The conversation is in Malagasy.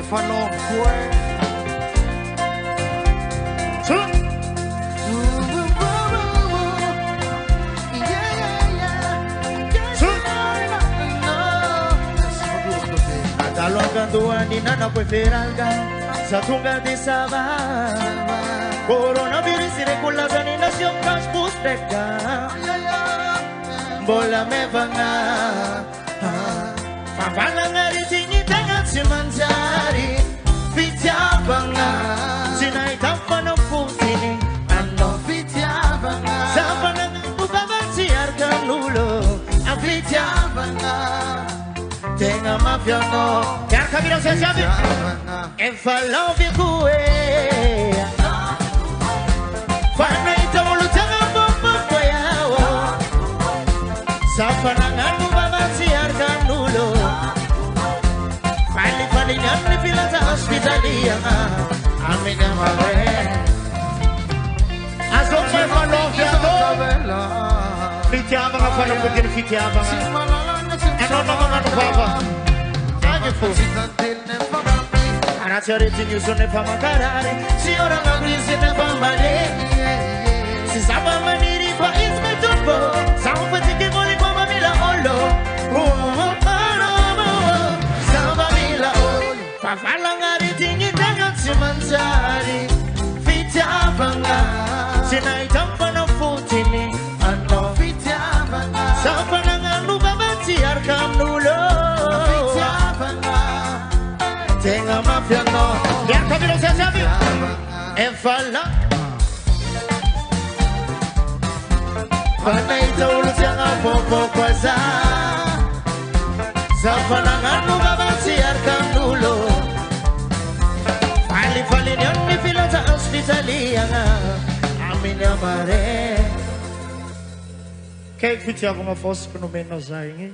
falou foi. Talongando nana preferalga satunga de saba coronavirus irregulação ni nação cash busteka bola me vanga favanga ngari tingi tangan simanjari vityabanga sinai tampano putini ano vityabanga sapana ubabati arkanulo avityabanga tenga mafia no quer caminho você sabe é falar o bico é fana então lutando bomba coiao safananganu baba siarkanulo fali nyani pilata hospitalia amenya mare aso foi falou viado fitiava na fala porque fitiava não baba aje fu ana charity news ne fama karare si ora na crise ne fama le si saba maniri pa isme tupo sao pati ke voli mama mila olo saba mila olo fa fala ngari tingi tangan simanjari fitiabanga sinai tampa na futini ano fitiabanga saba nganu baba arkanulo tenga mafia no quer cabelo você sabe é fala fala então luciana popo coisa safana nganu baba si arkanulo fali nyoni filata hospitalia amina mare que fitia uma força pelo menos aí